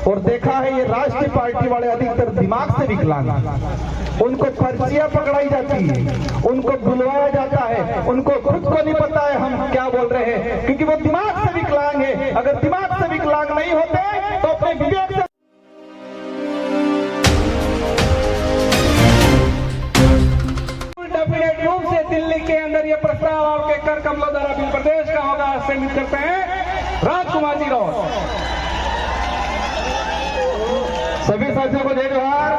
और देखा है ये राष्ट्रीय पार्टी वाले अधिकतर दिमाग से विकलांग, उनको पर्चियां पकड़ाई जाती है, उनको बुलवाया जाता है, उनको खुद को नहीं पता है हम क्या बोल रहे हैं, क्योंकि वो दिमाग से विकलांग है। अगर दिमाग से विकलांग नहीं होते तो अपने विवेक से डेफिनेट रूप से दिल्ली के अंदर ये प्रस्ताव आपके कर कमलों द्वारा बिल प्रदेश का होगा। सबमिट करते हैं राजकुमार जी राव। सभी साथियों को जय जोहार।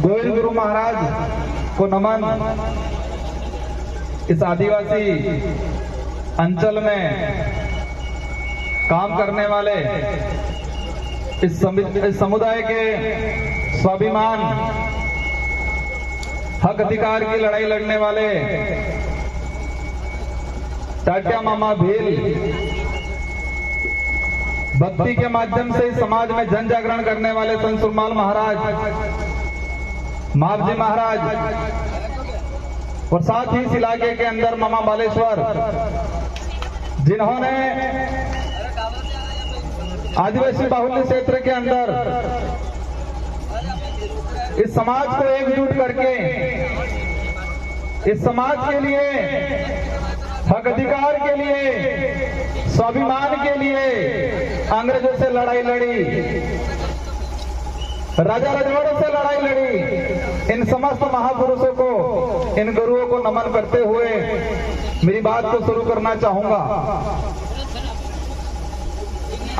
गोविंद गुरु महाराज को नमन। इस आदिवासी अंचल में काम करने वाले इस समुदाय के स्वाभिमान हक अधिकार की लड़ाई लड़ने वाले टाटिया मामा भील भक्ति के माध्यम से समाज में जन जागरण करने वाले संत सुरमाल महाराज, मावजी महाराज और साथ ही इस इलाके के अंदर मामा बालेश्वर, जिन्होंने आदिवासी बाहुल्य क्षेत्र के अंदर इस समाज को एकजुट करके इस समाज के लिए, हक अधिकार के लिए, स्वाभिमान के लिए अंग्रेजों से लड़ाई लड़ी, राजा रजवाड़ों से लड़ाई लड़ी। इन समस्त महापुरुषों को, इन गुरुओं को नमन करते हुए मेरी बात को शुरू करना चाहूंगा।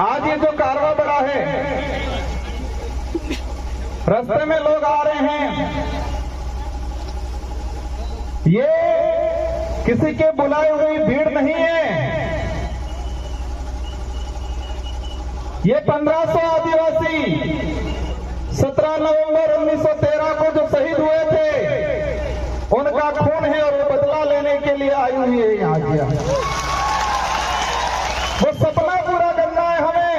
आज ये जो कारवां बढ़ा है, रास्ते में लोग आ रहे हैं, ये किसी के बुलाए हुई भीड़ नहीं है। ये 1500 आदिवासी 17 नवंबर 1913 को जो शहीद हुए थे, उनका खून है और वो बदला लेने के लिए आई हुई है यहाँ किया। वो सपना पूरा करना है हमें।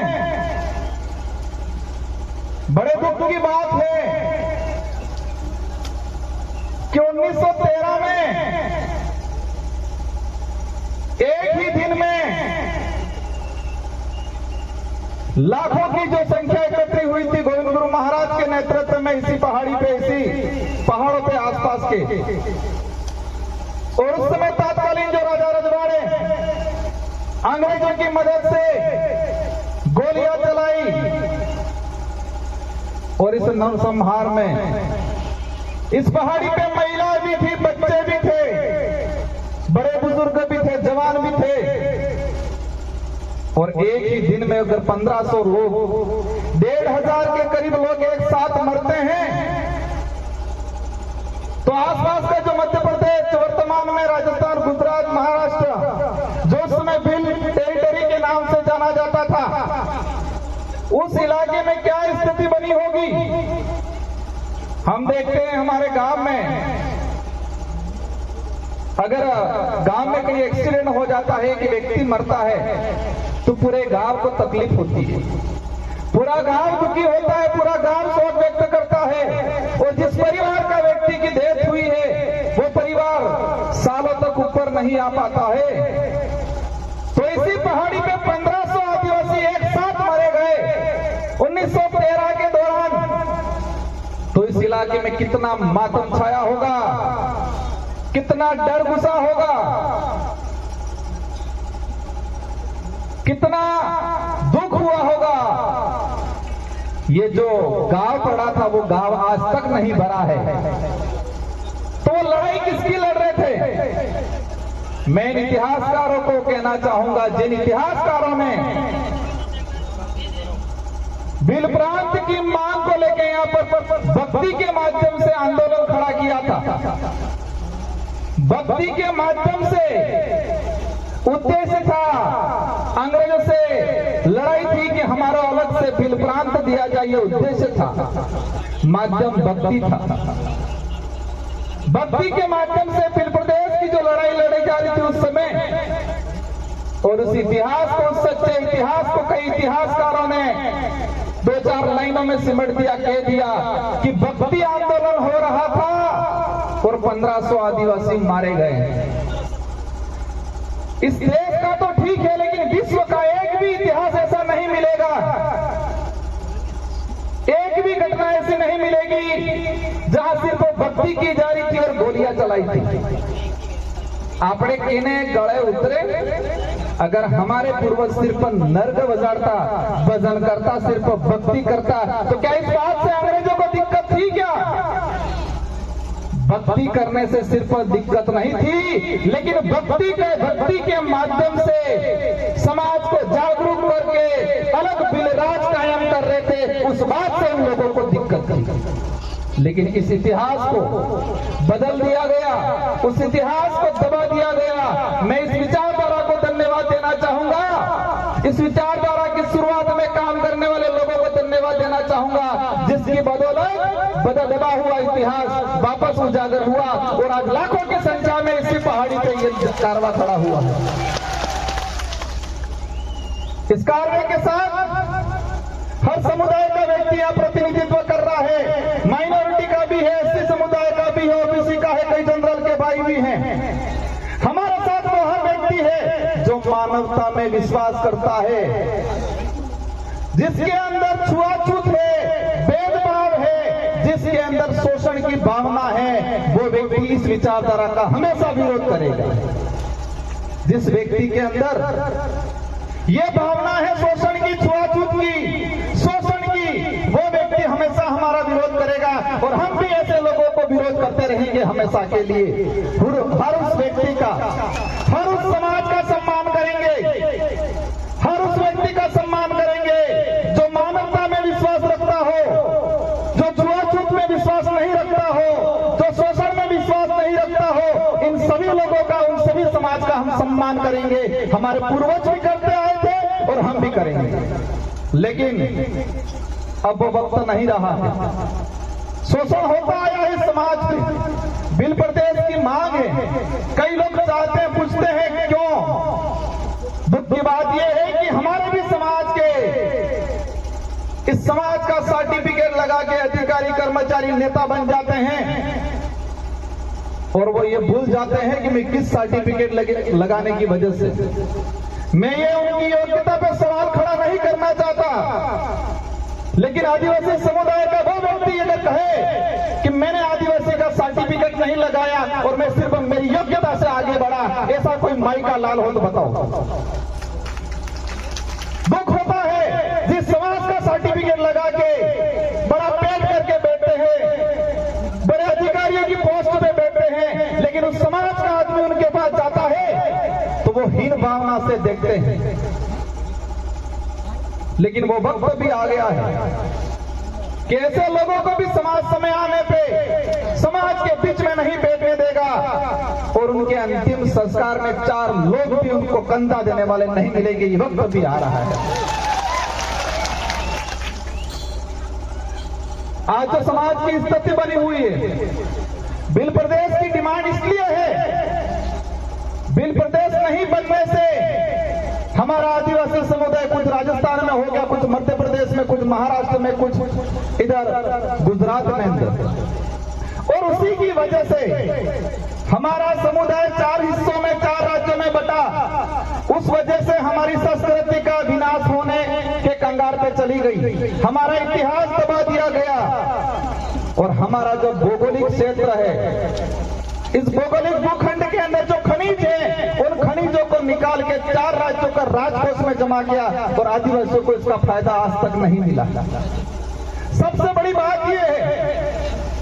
बड़े दुख की बात है कि 1913 में एक ही दिन में लाखों की जो संख्या एकत्री हुई थी गोविंद गुरु महाराज के नेतृत्व में, इसी पहाड़ी पे, इसी पहाड़ों पे आसपास के। और उस समय तत्कालीन जो राजा रजवाड़े अंग्रेजों की मदद से गोलियां चलाई और इस नरसंहार में इस पहाड़ी पे महिलाएं भी थी, बच्चे भी थे, बड़े बुजुर्ग भी थे, जवान भी थे। और एक ही दिन में अगर 1500 लोग, 1500 के करीब लोग एक साथ मरते हैं, तो आसपास का जो मध्य प्रदेश, वर्तमान में राजस्थान, गुजरात, महाराष्ट्र, जो उस समय भिल टेरिटरी के नाम से जाना जाता था, उस इलाके में क्या स्थिति बनी होगी। हम देखते हैं हमारे गांव में, अगर गांव में कहीं एक्सीडेंट हो जाता है कि व्यक्ति मरता है, तो पूरे गांव को तकलीफ होती है, पूरा गांव दुखी होता है, पूरा गांव शोक व्यक्त करता है। और जिस परिवार का व्यक्ति की डेथ हुई है, वो परिवार सालों तक ऊपर नहीं आ पाता है। तो इसी पहाड़ी पे 1500 आदिवासी एक साथ मारे गए 1913 के दौरान। तो इस इलाके में कितना मातम छाया होगा, कितना डर घुसा होगा, कितना दुख हुआ होगा। ये जो गांव पड़ा था, वो गांव आज तक नहीं भरा है। तो लड़ाई किसकी लड़ रहे थे? मैं इन इतिहासकारों को कहना चाहूंगा, जिन इतिहासकारों ने भील प्रांत की मांग को लेकर यहां पर भक्ति के माध्यम से आंदोलन खड़ा किया था। भक्ति के माध्यम से उद्देश्य था, अंग्रेजों से लड़ाई थी कि हमारा अलग से भील प्रांत दिया जाए, ये उद्देश्य था, माध्यम भक्ति था। भक्ति के माध्यम से भील प्रदेश की जो लड़ाई लड़ी जा रही थी उस समय, और उस इतिहास को, उस सच्चे इतिहास को कई इतिहासकारों ने 2-4 लाइनों में सिमट दिया, कह दिया कि भक्ति आंदोलन हो रहा था और 1500 आदिवासी मारे गए। इस देश का तो ठीक है, लेकिन विश्व का एक भी जहां सिर्फ भक्ति की जा रही थी और गोलियां चलाई थी। आपने किने गले उतरे? अगर हमारे पूर्वज सिर्फ नर्क बजाड़ता, भजन करता, सिर्फ भक्ति करता, तो क्या इस बात से अंग्रेजों को दिक्कत थी क्या? भक्ति करने से सिर्फ दिक्कत नहीं थी, लेकिन भक्ति के माध्यम से समाज को जागरूक करके अलग बिलराज कायम कर रहे थे, उस बात से उन लोगों को दिक्कत थी। लेकिन इस इतिहास को बदल दिया गया, उस इतिहास को दबा दिया गया। मैं इस विचारधारा को धन्यवाद देना चाहूंगा, इस विचारधारा की शुरुआत में काम करने वाले लोगों को धन्यवाद देना चाहूंगा, जिसकी बदौलत दबा हुआ इतिहास वापस उजागर हुआ और आज लाखों की संख्या में इसी पहाड़ी पे ये कारवां खड़ा हुआ है। इस कारवां के साथ हर समुदाय का व्यक्ति यहाँ प्रतिनिधित्व कर रहा है, माइनॉरिटी का भी है, एससी समुदाय का भी है, ओबीसी का है, कई जनरल के भाई भी हैं। हमारे साथ वो हर व्यक्ति है जो मानवता में विश्वास करता है, जिसके अंदर छुआछूत है, भेदभाव है, जिसके अंदर शोषण की भावना है, वो व्यक्ति इस विचारधारा का हमेशा विरोध करेगा। जिस व्यक्ति के अंदर ये भावना है शोषण की, छुआछूत की, शोषण की, वो व्यक्ति हमेशा हमारा विरोध करेगा और हम भी ऐसे लोगों को विरोध करते रहेंगे हमेशा के लिए। हर उस व्यक्ति का, हर उस समाज का सम्मान करेंगे, हर उस व्यक्ति का सम्मान करेंगे जो मानवता में विश्वास रखता हो, जो छुआछूत में विश्वास नहीं रखता हो, जो शोषण में विश्वास नहीं रखता हो। इन सभी लोगों का, उन सभी समाज का हम सम्मान करेंगे। हमारे पूर्वज भी करते आए थे और हम भी करेंगे, लेकिन अब वो वक्त नहीं रहा है। शोषण होता आया है समाज में, बिल प्रदेश की मांग है, कई लोग चाहते हैं, पूछते हैं क्यों। दुख की बात यह है कि हमारे भी समाज के, इस समाज का सर्टिफिकेट लगा के अधिकारी, कर्मचारी, नेता बन जाते हैं और वो ये भूल जाते हैं कि मैं किस सर्टिफिकेट लगाने की वजह से। मैं ये उनकी योग्यता पर सवाल खड़ा नहीं करना चाहता, लेकिन आदिवासी समुदाय का वो व्यक्ति अगर कहे कि मैंने आदिवासी का सर्टिफिकेट नहीं लगाया और मैं सिर्फ मेरी योग्यता से आगे बढ़ा, ऐसा कोई माई का लाल हो तो बताओ। दुख होता है जिस समाज का सर्टिफिकेट लगा के बड़ा पेट करके बैठे हैं, बड़े अधिकारियों की पोस्ट पे बैठे हैं, लेकिन उस समाज का आदमी उनके पास जाता है तो वो हीन भावना से देखते हैं। लेकिन वो वक्त भी आ गया है कि ऐसे लोगों को भी समाज समय आने पे समाज के बीच में नहीं बैठने देगा और उनके अंतिम संस्कार में 4 लोग भी उनको कंधा देने वाले नहीं मिलेंगे। ये वक्त भी आ रहा है। आज जो समाज की स्थिति बनी हुई है, बिल प्रदेश की डिमांड इसलिए है, बिल प्रदेश नहीं बनने से हमारा आदिवासी समुदाय कुछ राजस्थान में हो गया, कुछ मध्य प्रदेश में, कुछ महाराष्ट्र में, कुछ इधर गुजरात में अंदर, और उसी की वजह से हमारा समुदाय 4 हिस्सों में, 4 राज्यों में बटा। उस वजह से हमारी संस्कृति का विनाश होने के कंगार पे चली गई, हमारा इतिहास दबा दिया गया और हमारा जो भौगोलिक क्षेत्र है, इस भौगोलिक भूखंड के अंदर जो खनिज है, उन खनिजों को निकाल के 4 राज्यों का राजकोष में जमा किया और आदिवासियों को इसका फायदा आज तक नहीं मिला। सबसे बड़ी बात यह है,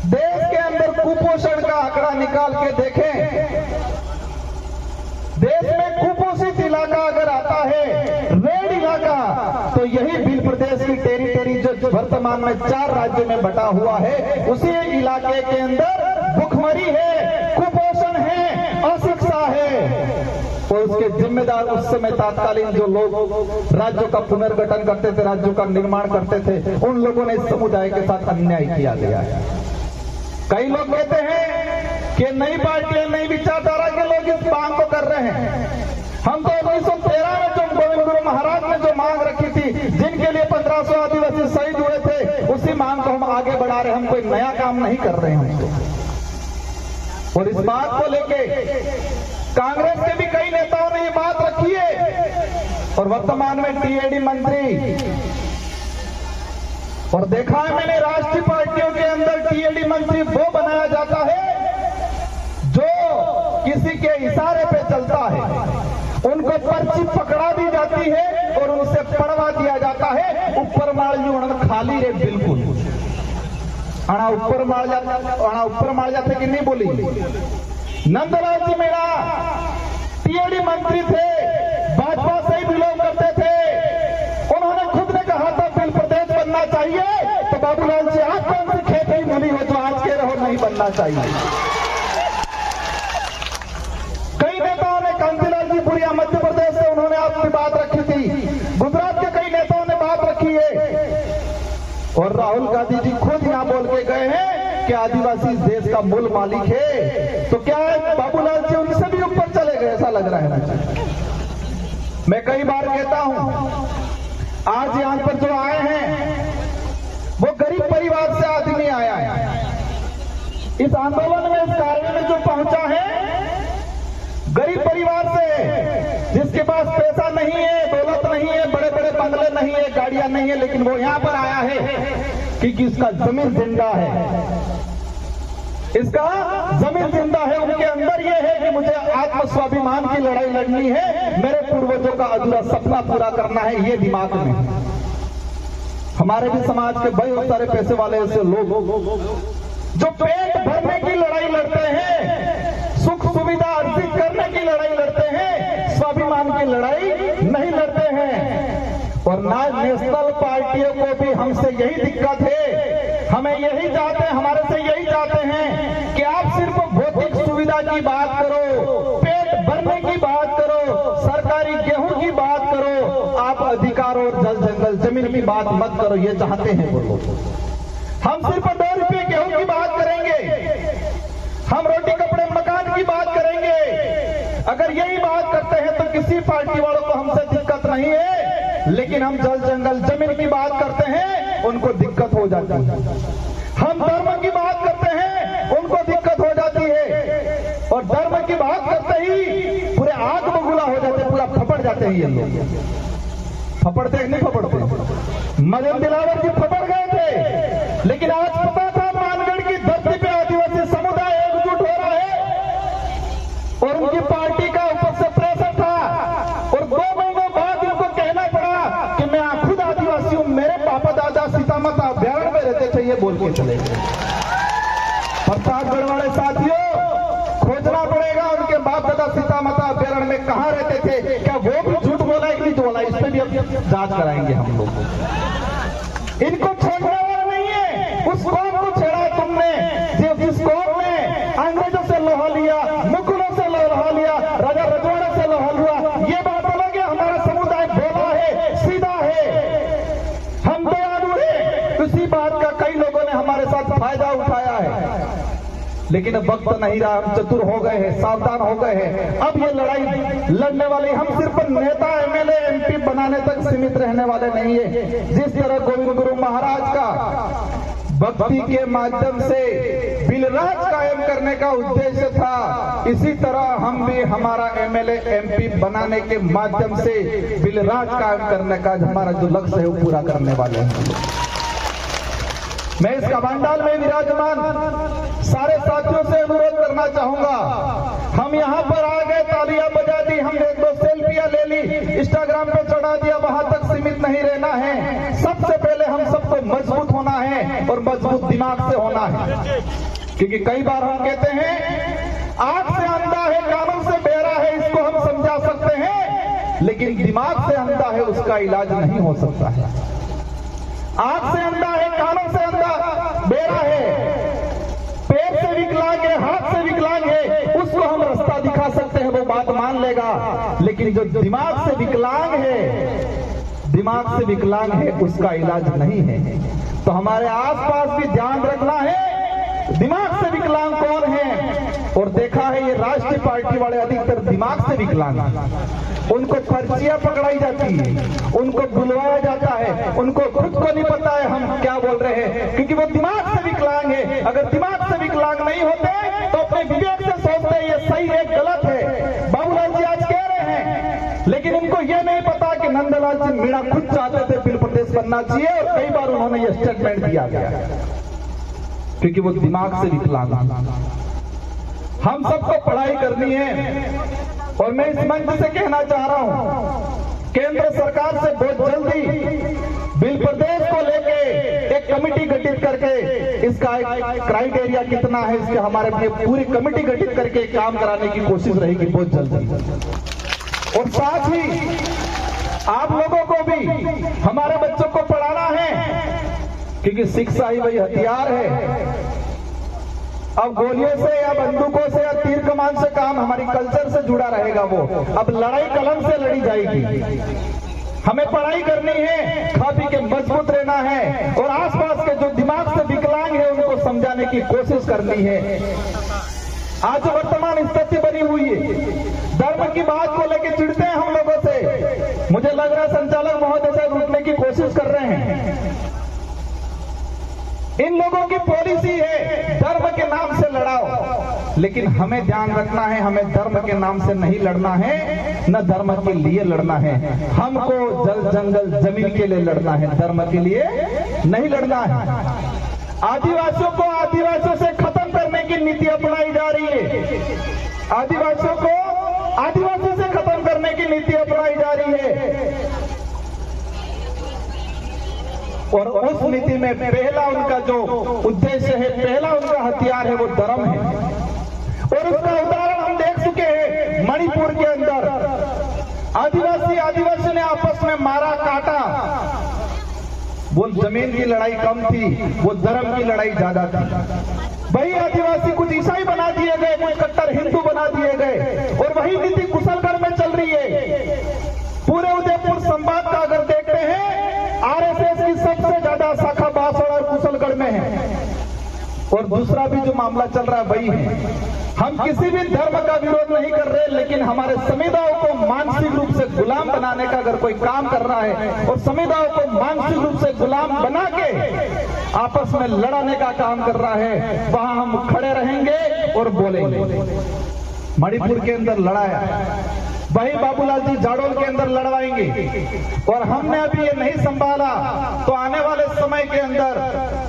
देश के अंदर कुपोषण का आंकड़ा निकाल के देखें, देश में कुपोषित इलाका अगर आता है, रेड इलाका, तो यही बिल प्रदेश की टेरिटरी जो वर्तमान में 4 राज्यों में बटा हुआ है, उसी इलाके के अंदर भुखमरी है, कुपोषण है, अशिक्षा है। और उसके जिम्मेदार उस समय तात्कालीन जो लोग राज्यों का पुनर्गठन करते थे, राज्यों का निर्माण करते थे, उन लोगों ने इस समुदाय के साथ अन्याय किया गया है। कई लोग कहते हैं कि नई पार्टियां, नई विचारधारा के लोग इस मांग को कर रहे हैं। हम तो 1913 में जो गोविंद गुरु महाराज ने जो मांग रखी थी, जिनके लिए 1500 आदिवासी शहीद हुए थे, उसी मांग को हम आगे बढ़ा रहे हैं। हम कोई नया काम नहीं कर रहे हैं। और इस बात को लेके कांग्रेस के भी कई नेताओं ने ये बात रखी है और वर्तमान में टीएडी मंत्री, और देखा है मैंने राष्ट्रीय पार्टियों के अंदर टीएडी मंत्री मंत्री वो बनाया जाता है जो किसी के इशारे पे चलता है, उनको पर्ची पकड़ा दी जाती है और उनसे पढ़वा दिया जाता है। ऊपर माल जी खाली रे बिल्कुल आना ऊपर मार जाते कि नहीं बोली। नंदलाल जी मेरा टीएडी मंत्री थे, भाजपा से ही बिलोंग करते थे। उन्होंने खुद ने कहा था बिल प्रदेश बनना चाहिए, तो बाबूलाल जी आप कौन सी खेत ही मिली हो जो आज के रहो नहीं बनना चाहिए। कई नेताओं ने, कांतिलाल जी पुरिया मध्य प्रदेश से उन्होंने आपकी बात रखी थी, गुजरात के कई नेताओं ने बात रखी है, और राहुल गांधी जी खुद यहां बोल के गए हैं कि आदिवासी देश का मूल मालिक है। तो क्या है बाबूलाल जी उनसे भी ऊपर चले गए, ऐसा लग रहा है मुझे। मैं कई बार कहता हूं, आज यहां पर जो आए हैं वो गरीब परिवार से आदमी आया है। इस आंदोलन में, इस कार्य में जो पहुंचा है गरीब परिवार से, जिसके पास पैसा नहीं है, दौलत नहीं है, बड़े बड़े बंगले नहीं है, गाड़ियां नहीं है, लेकिन वो यहां पर आया है क्योंकि इसका जमीन जिंदा है, इसका जमीन जिंदा है। उनके अंदर यह है कि मुझे आत्म स्वाभिमान की लड़ाई लड़नी है, मेरे पूर्वजों का अधूरा सपना पूरा करना है, ये दिमाग में। हमारे भी समाज के बहुत सारे पैसे वाले ऐसे लोग जो पेट भरने की लड़ाई लड़ते हैं, सुख सुविधा अर्जित करने की लड़ाई लड़ते हैं, स्वाभिमान की लड़ाई नहीं लड़ते हैं। और ना नेशनल पार्टियों को भी हमसे यही दिक्कत है, हमें यही चाहते हैं, हमारे से यही चाहते हैं कि आप सिर्फ भौतिक सुविधा की बात करो, पेट भरने की बात करो, सरकारी गेहूं की बात करो, आप अधिकार और जल जंगल जमीन की बात मत करो, ये चाहते हैं वो लोग। हम सिर्फ 2 रुपये गेहूं की बात करेंगे, हम रोटी कपड़े मकान की बात करेंगे। अगर यही बात करते हैं तो किसी पार्टी वालों को हमसे दिक्कत नहीं है, लेकिन हम जल जंगल जमीन की बात करते हैं उनको दिक्कत हो जाती है। हम धर्म की बात करते हैं उनको दिक्कत हो जाती है, और धर्म की बात करते ही पूरे आग बबूला हो जाते, पूरा फपड़ जाते हैं ये लोग। फपड़ते हैं नहीं फपड़ते? मदन दिलावर जी फपड़ गए थे, लेकिन आज पता था मानगढ़ की धरती पे आदिवासी समुदाय एकजुट हो रहा है, और उनकी पार्टी का ऊपर से प्रेशर था, और 2 महीनों बाद उनको कहना पड़ा कि मैं खुद आदिवासी हूं, मेरे पापा दादा सीतामाता अभ्यारण्य में रहते थे, ये बोल के चले गए। प्रतापगढ़ वाले साथियों, खोजना पड़ेगा उनके बाप दादा सीतामाता अभ्यारण्य में कहां रहते थे, क्या वो भी झूठ बोला है कि नहीं बोला, इस पर भी जांच कराएंगे हम लोग। इनको छोड़ने वाला नहीं है। उस कौम को छेड़ा तुमने, जिस कौम ने अंग्रेजों से लोहा लिया, मुगलों से लोहा लिया, राजा रजवाड़ा से लोहा लिया, ये बात अलग है। हमारा समुदाय भोला है, सीधा है, हम दयालु हैं। उसी बात का कई लोगों ने हमारे साथ फायदा उठाया है, लेकिन अब वक्त नहीं रहा, हम चतुर हो गए हैं, सावधान हो गए हैं। अब ये लड़ाई लड़ने वाले हम सिर्फ नेता एमएलए एमपी बनाने तक सीमित रहने वाले नहीं है। जिस तरह गोविंद गुरु महाराज का भक्ति के माध्यम से बिलराज कायम करने का उद्देश्य था, इसी तरह हम भी हमारा एमएलए एमपी बनाने के माध्यम से बिलराज कायम करने का हमारा जो लक्ष्य है वो पूरा करने वाले हैं। मैं इस कमांडाल में विराजमान सारे साथियों से अनुरोध करना चाहूंगा, हम यहाँ पर आ गए, तालियां बजा दी, हम 1-2 सेल्फियां ले ली, इंस्टाग्राम पे चढ़ा दिया, वहां तक सीमित नहीं रहना है। सबसे पहले हम सबको मजबूत होना है, और मजबूत दिमाग से होना है। क्योंकि कई बार हम कहते हैं आंख से अंधा है, कानों से बहरा है, इसको हम समझा सकते हैं, लेकिन दिमाग से अंधा है, उसका इलाज नहीं हो सकता है। आंख से अंधा है, कानों से अंधा बेरा है, पैर से विकलांग है, हाथ से विकलांग है, उसको हम रास्ता दिखा सकते हैं, वो बात मान लेगा। लेकिन जो दिमाग से विकलांग है, उसका इलाज नहीं है। तो हमारे आसपास भी ध्यान रखना है, दिमाग से विकलांग कौन है। और देखा है ये राष्ट्रीय पार्टी वाले अधिकतर दिमाग से विकलांग हैं। उनको पर्चियां पकड़ाई जाती है, उनको बुलवाया जाता है, उनको खुद को नहीं पता है हम क्या बोल रहे हैं, क्योंकि वो दिमाग से विकलांग है। अगर दिमाग से विकलांग नहीं होते तो अपने विवेक से सोचते हैं ये सही है गलत है। बाबूलाल जी आज कह रहे हैं, लेकिन उनको ये नहीं पता कि नंदलाल जी मीणा खुद चाहते थे बिल प्रदेश बनना चाहिए, और कई बार उन्होंने ये स्टेटमेंट दिया गया। क्योंकि वो दिमाग से विकलांग। हम सबको पढ़ाई करनी है और मैं इस मंच से कहना चाह रहा हूं, केंद्र सरकार से बहुत जल्दी बिल प्रदेश को लेके एक कमेटी गठित करके इसका एक क्राइटेरिया कितना है इसके हमारे पूरी कमेटी गठित करके काम कराने की कोशिश रहेगी बहुत जल्दी। और साथ ही आप लोगों को भी हमारे बच्चों को पढ़ाना है, क्योंकि शिक्षा ही वही हथियार है। अब गोलियों से या बंदूकों से या तीर कमान से काम हमारी कल्चर से जुड़ा रहेगा। वो अब लड़ाई कलम से लड़ी जाएगी। हमें पढ़ाई करनी है, खा पी के मजबूत रहना है और आसपास के जो दिमाग से विकलांग है उनको समझाने की कोशिश करनी है। आज वर्तमान स्थिति बनी हुई है, धर्म की बात को लेकर चिढ़ते हैं हम लोगों से। मुझे लग रहा है संचालक महोदय साहब रुकने की कोशिश कर रहे हैं। इन लोगों की पॉलिसी है धर्म के नाम से लड़ाओ, लेकिन हमें ध्यान रखना है, हमें धर्म के नाम से नहीं लड़ना है, न धर्म के लिए लड़ना है। हमको जल जंगल जमीन के लिए लड़ना है, धर्म के लिए नहीं लड़ना है। आदिवासियों को आदिवासियों से खत्म करने की नीति अपनाई जा रही है। आदिवासियों को आदिवासी से खत्म करने की नीति अपनाई जा रही है और उस नीति में पहला उनका जो उद्देश्य है, पहला उनका हथियार है वो धर्म है। और उसका उदाहरण हम देख चुके हैं मणिपुर के अंदर। आदिवासी ने आपस में मारा काटा। वो जमीन की लड़ाई कम थी, वो धर्म की लड़ाई ज्यादा थी। वही आदिवासी कुछ ईसाई बना दिए गए, कुछ कट्टर हिंदू बना दिए गए और वही नीति कुशलगढ़ में चल रही है। पूरे उदयपुर संभाग का अगर देखते हैं, आरएसएस की सबसे ज्यादा शाखा बांसवाड़ा और कुशलगढ़ में है। और दूसरा भी जो मामला चल रहा है वही है। हम किसी भी धर्म का विरोध नहीं कर रहे, लेकिन हमारे समुदायों को मानसिक रूप से गुलाम बनाने का अगर कोई काम कर रहा है और समुदायों को मानसिक रूप से गुलाम बना के आपस में लड़ाने का काम कर रहा है, वहां हम खड़े रहेंगे और बोलेंगे। मणिपुर के अंदर लड़ाया, वही बाबूलाल जी जाडोल के अंदर लड़वाएंगे। और हमने अभी ये नहीं संभाला तो आने वाले समय के अंदर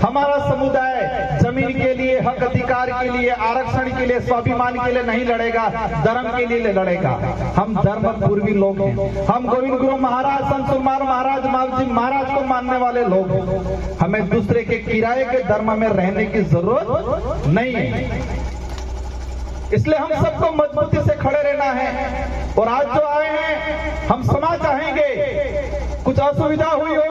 हमारा समुदाय जमीन के लिए, हक अधिकार के लिए, आरक्षण के लिए, स्वाभिमान के लिए नहीं लड़ेगा, धर्म के लिए लड़ेगा। हम धर्म पूर्वी लोग हैं। हम गोविंद गुरु महाराज, संत सुरमार महाराज, मावजी महाराज को मानने वाले लोग हैं। हमें दूसरे के किराए के धर्म में रहने की जरूरत नहीं है। इसलिए हम सबको मजबूती से खड़े रहना है। और आज जो आए हैं, हम क्षमा चाहेंगे, कुछ असुविधा हुई हो